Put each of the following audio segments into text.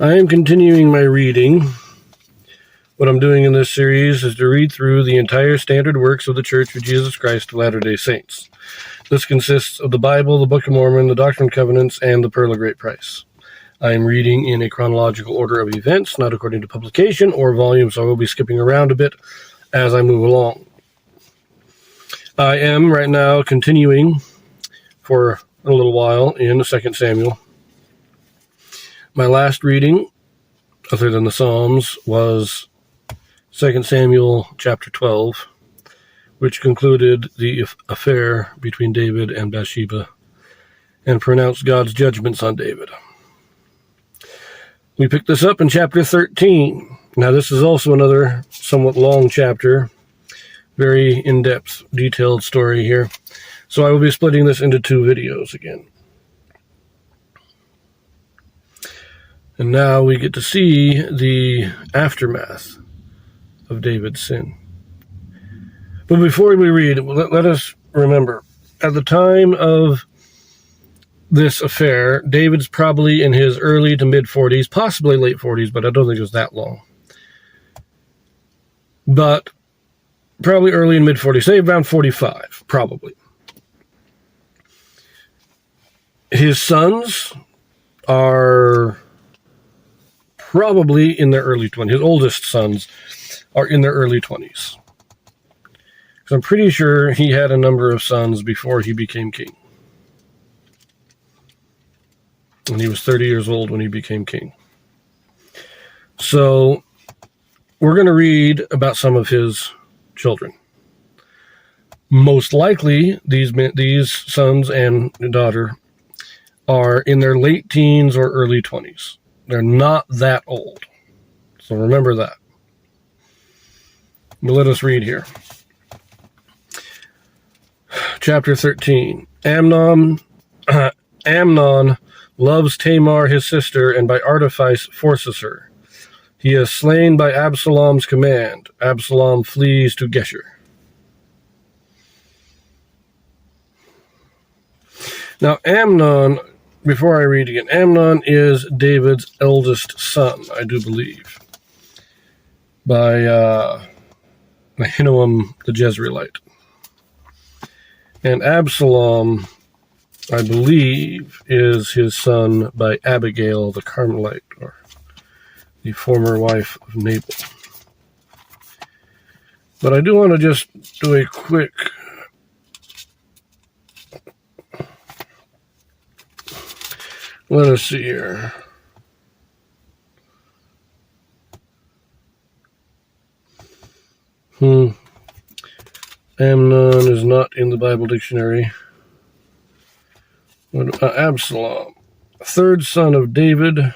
I am continuing my reading. What I'm doing in this series is to read through the entire standard works of the Church of Jesus Christ of Latter-day Saints. This consists of the Bible, the Book of Mormon, the Doctrine and Covenants, and the Pearl of Great Price. I am reading in a chronological order of events, not according to publication or volume, so I will be skipping around a bit as I move along. I am right now continuing for a little while in 2 Samuel. My last reading, other than the Psalms, was 2 Samuel chapter 12, which concluded the affair between David and Bathsheba and pronounced God's judgments on David. We picked this up in chapter 13. Now, this is also another somewhat long chapter, very in-depth, detailed story here. So I will be splitting this into two videos again. And now we get to see the aftermath of David's sin. But before we read, let us remember, at the time of this affair, David's probably in his early to mid-40s, possibly late 40s, but I don't think it was that long. But probably early and mid-40s, say around 45, probably. His sons are probably in their early 20s. His oldest sons are in their early 20s. So I'm pretty sure he had a number of sons before he became king. And he was 30 years old when he became king. So we're going to read about some of his children. Most likely, these sons and daughter are in their late teens or early 20s. They're not that old. So remember that. But let us read here. Chapter 13. Amnon loves Tamar, his sister, and by artifice forces her. He is slain by Absalom's command. Absalom flees to Geshur. Now, Amnon, before I read again, Amnon is David's eldest son, I do believe, by Ahinoam the Jezreelite. And Absalom, I believe, is his son by Abigail the Carmelite, or the former wife of Nabal. But I do want to just do a quick let us see here. Amnon is not in the Bible dictionary. Absalom, third son of David.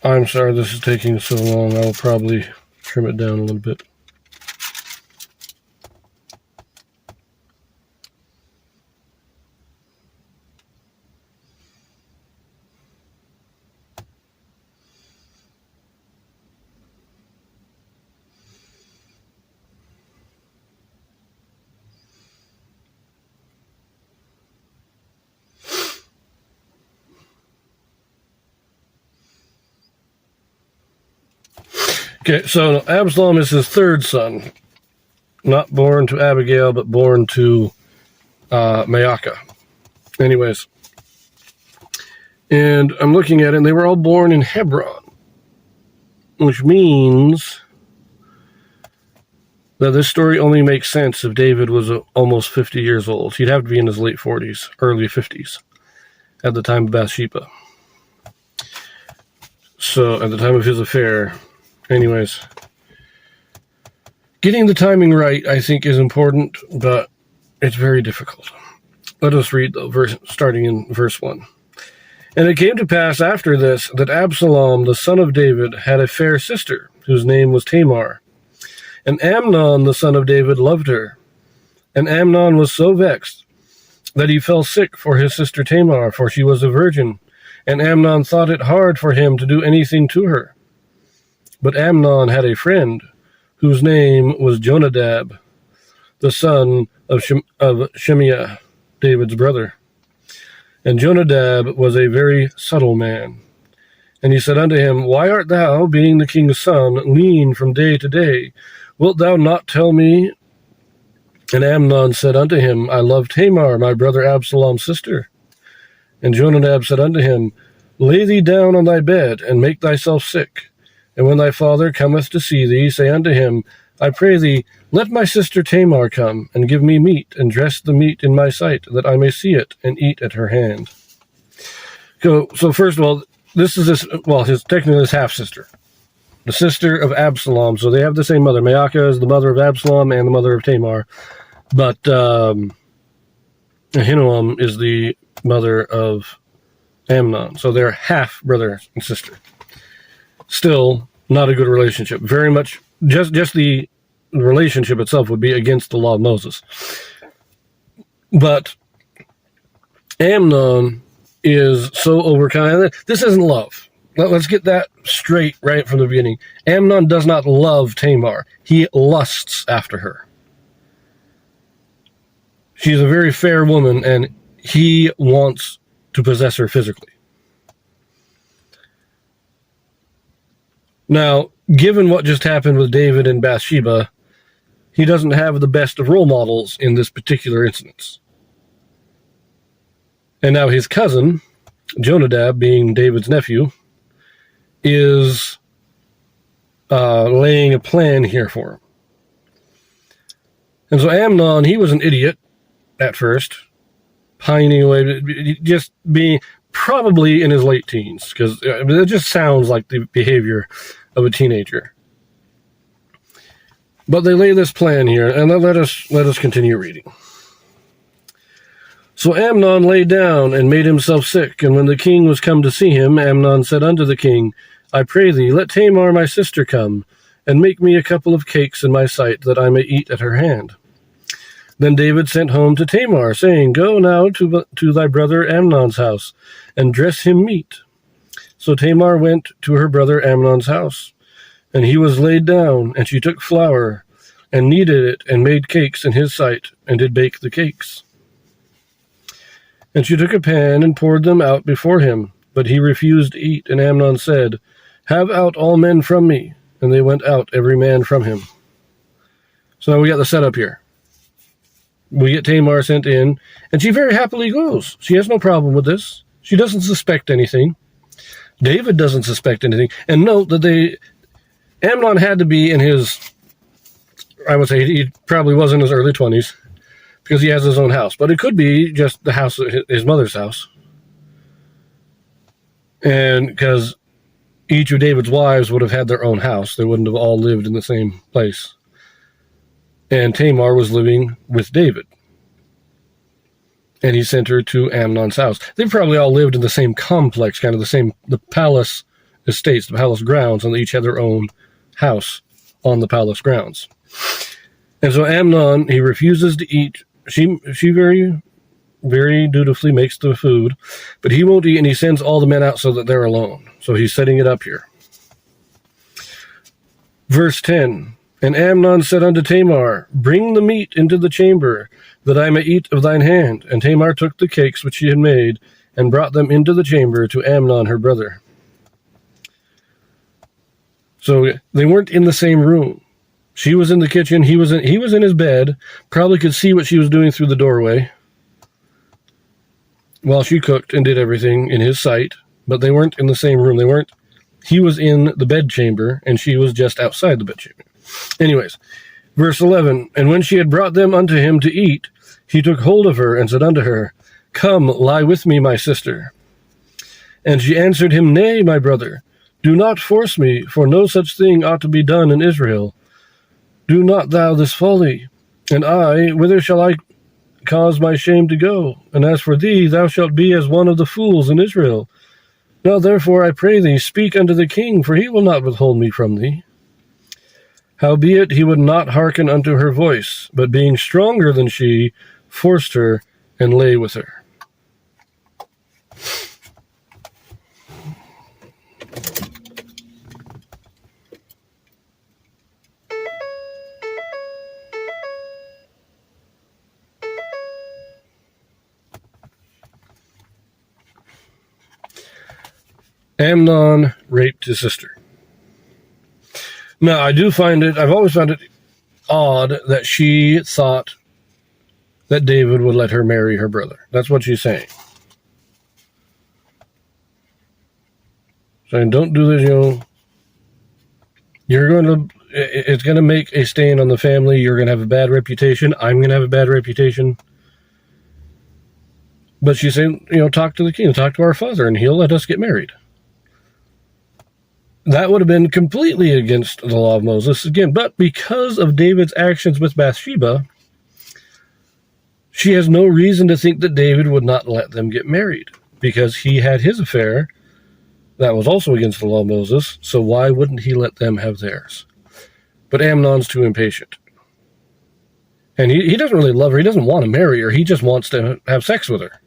I'm sorry this is taking so long. I'll probably trim it down a little bit. Okay, so Absalom is his third son, not born to Abigail, but born to Maacah. Anyways, and I'm looking at it, and they were all born in Hebron, which means that this story only makes sense if David was almost 50 years old. He'd have to be in his late 40s, early 50s, at the time of Bathsheba. So, at the time of his affair. Anyways, getting the timing right, I think, is important, but it's very difficult. Let us read the verse, starting in verse 1. And it came to pass after this that Absalom, the son of David, had a fair sister, whose name was Tamar. And Amnon, the son of David, loved her. And Amnon was so vexed that he fell sick for his sister Tamar, for she was a virgin. And Amnon thought it hard for him to do anything to her. But Amnon had a friend, whose name was Jonadab, the son of Shimea, David's brother. And Jonadab was a very subtle man. And he said unto him, Why art thou, being the king's son, lean from day to day? Wilt thou not tell me? And Amnon said unto him, I love Tamar, my brother Absalom's sister. And Jonadab said unto him, Lay thee down on thy bed, and make thyself sick. And when thy father cometh to see thee, say unto him, I pray thee, let my sister Tamar come, and give me meat, and dress the meat in my sight, that I may see it, and eat at her hand. So first of all, technically his half-sister, the sister of Absalom. So they have the same mother. Maacah is the mother of Absalom and the mother of Tamar. But Ahinoam is the mother of Amnon. So they're half brother and sister. Still not a good relationship. Very much, just the relationship itself would be against the law of Moses. But Amnon is so overcome. This isn't love. Let's get that straight right from the beginning. Amnon does not love Tamar. He lusts after her. She's a very fair woman, and he wants to possess her physically. Now, given what just happened with David and Bathsheba, he doesn't have the best of role models in this particular instance. And now his cousin, Jonadab, being David's nephew, is laying a plan here for him. And so Amnon, he was an idiot at first, pining away, just being probably in his late teens, because it just sounds like the behavior of a teenager. But they lay this plan here, and let us continue reading. So Amnon lay down and made himself sick, and when the king was come to see him, Amnon said unto the king, I pray thee, let Tamar my sister come, and make me a couple of cakes in my sight, that I may eat at her hand. Then David sent home to Tamar, saying, Go now to thy brother Amnon's house, and dress him meat. So Tamar went to her brother Amnon's house, and he was laid down, and she took flour, and kneaded it, and made cakes in his sight, and did bake the cakes. And she took a pan, and poured them out before him, but he refused to eat, and Amnon said, Have out all men from me. And they went out, every man from him. So now we got the setup here. We get Tamar sent in, and she very happily goes. She has no problem with this. She doesn't suspect anything. David doesn't suspect anything. And note that Amnon had to be in his, I would say he probably was in his early 20s, because he has his own house. But it could be just the house, his mother's house. And because each of David's wives would have had their own house. They wouldn't have all lived in the same place. And Tamar was living with David. And he sent her to Amnon's house. They probably all lived in the same complex, kind of the palace estates, the palace grounds, and they each had their own house on the palace grounds. And so Amnon, he refuses to eat. She very, very dutifully makes the food, but he won't eat, and he sends all the men out so that they're alone. So he's setting it up here. Verse 10, And Amnon said unto Tamar, Bring the meat into the chamber, that I may eat of thine hand. And Tamar took the cakes which she had made, and brought them into the chamber to Amnon her brother. So they weren't in the same room. She was in the kitchen, he was in his bed, probably could see what she was doing through the doorway, while she cooked and did everything in his sight, but they weren't in the same room. He was in the bedchamber, and she was just outside the bedchamber. Anyways, verse 11, And when she had brought them unto him to eat, he took hold of her, and said unto her, Come, lie with me, my sister. And she answered him, Nay, my brother, do not force me, for no such thing ought to be done in Israel. Do not thou this folly, and I, whither shall I cause my shame to go? And as for thee, thou shalt be as one of the fools in Israel. Now therefore, I pray thee, speak unto the king, for he will not withhold me from thee. Howbeit he would not hearken unto her voice, but being stronger than she, forced her, and lay with her. Amnon raped his sister. Now, I've always found it odd that she thought that David would let her marry her brother. That's what she's saying. Saying, don't do this, it's going to make a stain on the family. You're going to have a bad reputation. I'm going to have a bad reputation. But she's saying, talk to the king, talk to our father, and he'll let us get married. That would have been completely against the law of Moses again. But because of David's actions with Bathsheba, she has no reason to think that David would not let them get married, because he had his affair that was also against the law of Moses, so why wouldn't he let them have theirs? But Amnon's too impatient. And he doesn't really love her. He doesn't want to marry her. He just wants to have sex with her.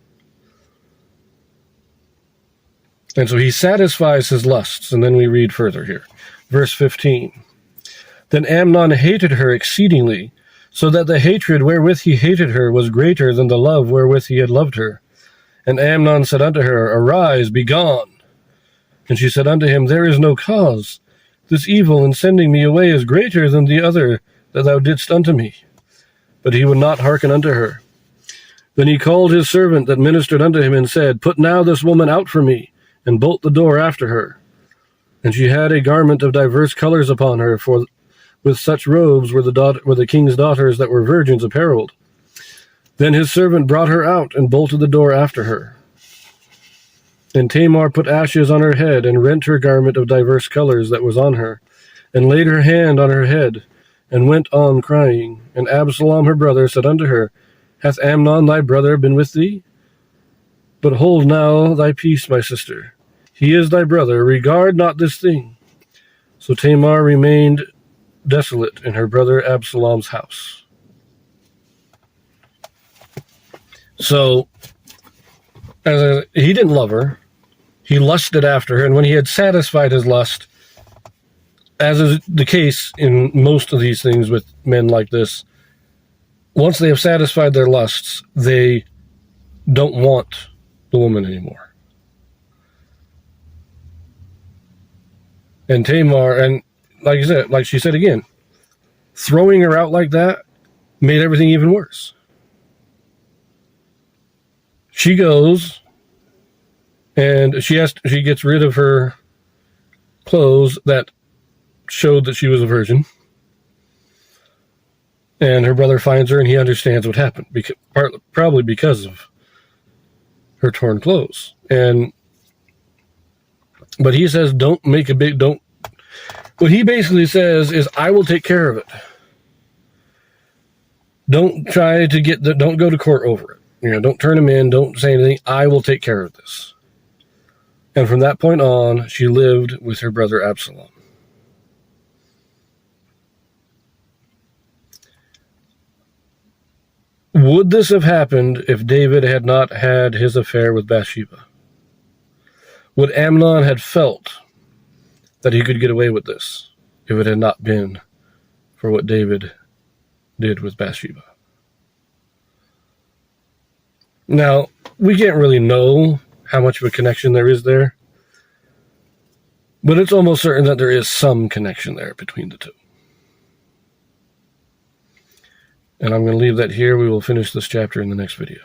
And so he satisfies his lusts. And then we read further here. Verse 15. Then Amnon hated her exceedingly, so that the hatred wherewith he hated her was greater than the love wherewith he had loved her. And Amnon said unto her, Arise, be gone. And she said unto him, There is no cause. This evil in sending me away is greater than the other that thou didst unto me. But he would not hearken unto her. Then he called his servant that ministered unto him, and said, Put now this woman out for me, and bolt the door after her. And she had a garment of divers colors upon her, for with such robes were the king's daughters that were virgins apparelled. Then his servant brought her out, and bolted the door after her. And Tamar put ashes on her head, and rent her garment of divers colors that was on her, and laid her hand on her head, and went on crying. And Absalom her brother said unto her, Hath Amnon thy brother been with thee? But hold now thy peace, my sister. He is thy brother. Regard not this thing. So Tamar remained desolate in her brother Absalom's house. So, he didn't love her. He lusted after her, and when he had satisfied his lust, as is the case in most of these things with men like this, once they have satisfied their lusts, they don't want the woman anymore. And Tamar, and like she said again, throwing her out like that made everything even worse. She goes and she gets rid of her clothes that showed that she was a virgin. And her brother finds her, and he understands what happened, probably because of her torn clothes. But he says, what he basically says is, I will take care of it. Don't don't go to court over it. Don't turn him in, don't say anything. I will take care of this. And from that point on, she lived with her brother Absalom. Would this have happened if David had not had his affair with Bathsheba? Would Amnon have felt that he could get away with this if it had not been for what David did with Bathsheba? Now, we can't really know how much of a connection there is there, but it's almost certain that there is some connection there between the two. And I'm going to leave that here. We will finish this chapter in the next video.